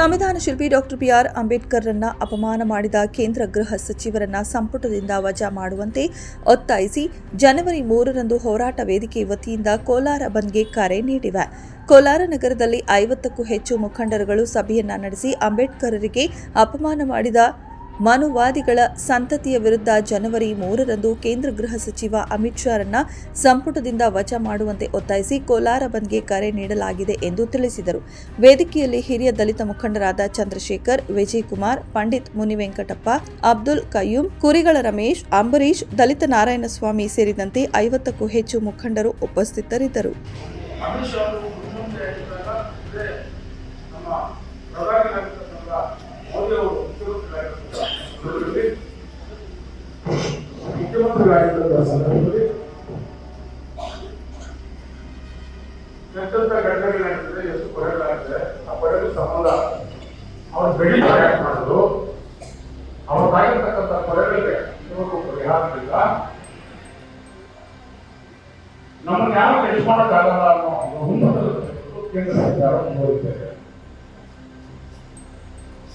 ಸಂವಿಧಾನ ಶಿಲ್ಪಿ doctor B R ಅಂಬೇಡ್ಕರ್ರನ್ನ ಅಪಮಾನ ಮಾಡಿದ ಕೇಂದ್ರ ಗೃಹ ಸಚಿವರನ್ನ ಸಂಪುಟದಿಂದ ವಜಾ ಮಾಡುವಂತೆ ಒತ್ತಾಯಿಸಿ ಜನವರಿ 3ರಂದು ಹೋರಾಟ ವೇದಿಕೆ ವತಿಯಿಂದ ಕೋಲಾರ ಬಂದ್ಗೆ ಕರೆ ನೀಡಿವೆ. ಕೋಲಾರ ನಗರದಲ್ಲಿ 50ಕ್ಕೂ ಹೆಚ್ಚು ಮುಖಂಡರುಗಳು ಸಭೆಯನ್ನ ನಡೆಸಿ ಅಂಬೇಡ್ಕರ್ರಿಗೆ ಅಪಮಾನ ಮಾಡಿದ ಮಾನವವಾದಿಗಳ ಸಂತತಿಯ ವಿರುದ್ಧ ಜನವರಿ 3ರಂದು ಕೇಂದ್ರ ಗೃಹ ಸಚಿವ ಅಮಿತ್ ಶಾರನ್ನ ಸಂಪುಟದಿಂದ ವಜಾ ಮಾಡುವಂತೆ ಒತ್ತಾಯಿಸಿ ಕೋಲಾರ ಬಂದ್ಗೆ ಕರೆ ನೀಡಲಾಗಿದೆ ಎಂದು ತಿಳಿಸಿದರು. ವೇದಿಕೆಯಲ್ಲಿ ಹಿರಿಯ ದಲಿತ ಮುಖಂಡರಾದ ಚಂದ್ರಶೇಖರ್, ವಿಜಯಕುಮಾರ್, ಪಂಡಿತ್ ಮುನಿವೆಂಕಟಪ್ಪ, ಅಬ್ದುಲ್ ಕಯ್ಯೂಮ್, ಕುರಿಗಳ ರಮೇಶ್, ಅಂಬರೀಶ್, ದಲಿತ ನಾರಾಯಣಸ್ವಾಮಿ ಸೇರಿದಂತೆ 50ಕ್ಕೂ ಹೆಚ್ಚು ಮುಖಂಡರು ಉಪಸ್ಥಿತರಿದ್ದರು. ಮುಖ್ಯಮಂತ್ರಿಗಳಾಗಿದ್ದ ಸಂದರ್ಭದಲ್ಲಿ ಎಷ್ಟೆಂತ ಘಟನೆಗಳಾಗ್ತದೆ, ಎಷ್ಟು ಕೊಲೆಗಳಾಗ್ತದೆ, ಆ ಕೊಲೆಗಳ ಸಂಬಂಧ ಅವ್ರ ಬೆಳಿ ಯಾಕೆ ಮಾಡೋದು, ಅವ್ರದ್ದಾಗಿರ್ತಕ್ಕಂಥ ಕೊಲೆಗಳಿಗೆ ಇವತ್ತು ಪರಿಹಾರವಿಲ್ಲ, ನಮ್ಮನ್ನು ಯಾರು ಕೆಡಿಸ್ಕೊಳ್ಳೋಕ್ಕಾಗಲ್ಲ ಅನ್ನೋ ಬಹುಮತದ ಕೇಂದ್ರ ಸರ್ಕಾರ ಮುಂದುವರಿಸಿದೆ.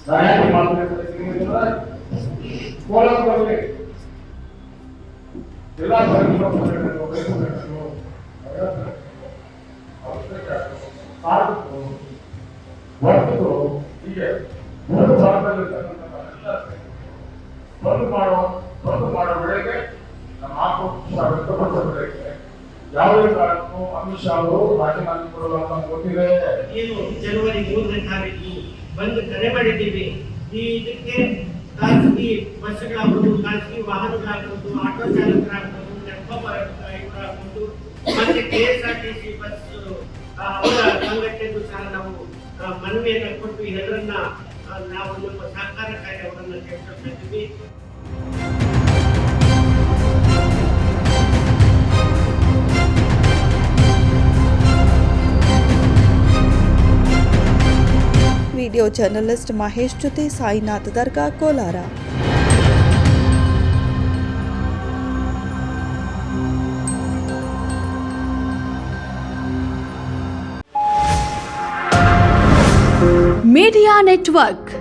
ನಾನು ಯಾಕೆ ಮಾತನಾಡ್ತಿದ್ದೀನಿ ಕೋಲಾರದಲ್ಲಿ ಎಲ್ಲ ವರ್ತರು ಹೀಗೆ ಮೂರು ಭಾರತದಲ್ಲಿರ್ತಕ್ಕಂಥ ಬಂದು ಮಾಡೋ ವೇಳೆಗೆ ನಮ್ಮ ಆಕ್ರೋಶ ವ್ಯಕ್ತಪಡಿಸಬೇಕು. ಯಾವುದೇ ಕಾರಣಕ್ಕೂ ಅಮಿತ್ ಶಾ ಅವರು ರಾಜೀನಾಮೆ ಕೊಡಲು ಅಂತ ಗೊತ್ತಿದೆ. ಏನು ಜನವರಿ 3ನೇ ತಾರೀಕು ಬಂದು ಕರೆ ಮಾಡಿದ್ದೀವಿ. ಇದಕ್ಕೆ ಖಾಸಗಿ ಬಸ್ಗಳಾಗ್ಬೋದು, ಖಾಸಗಿ ವಾಹನಗಳಾಗ್ಬೋದು, ಆಟೋ ಚಾಲಕರಾಗ್ಬೋದು, ಟೆಂಪೋ ಡ್ರೈವರಾಗ್ಬೋದು, ಮತ್ತೆ KSRTC ಬಸ್ ಅವರ ಸಂಘಟನೆಗೂ ಸಹ ನಾವು ಮನವಿಯನ್ನು ಕೊಟ್ಟು ಎಲ್ಲರನ್ನ ನಾವು ನಮ್ಮ ಸಹಕಾರಕ್ಕಾಗಿ ಅವರನ್ನು ಕೇಳ್ಕೊಳ್ತಿದ್ದೀವಿ. ವಿಡಿಯೋ ಜರ್ನಲಿಸ್ಟ್ ಮಹೇಶ್ ಜೊತೆ ಸಾಯಿನಾಥ್ ದರ್ಗಾ, ಕೋಲಾರ. Media network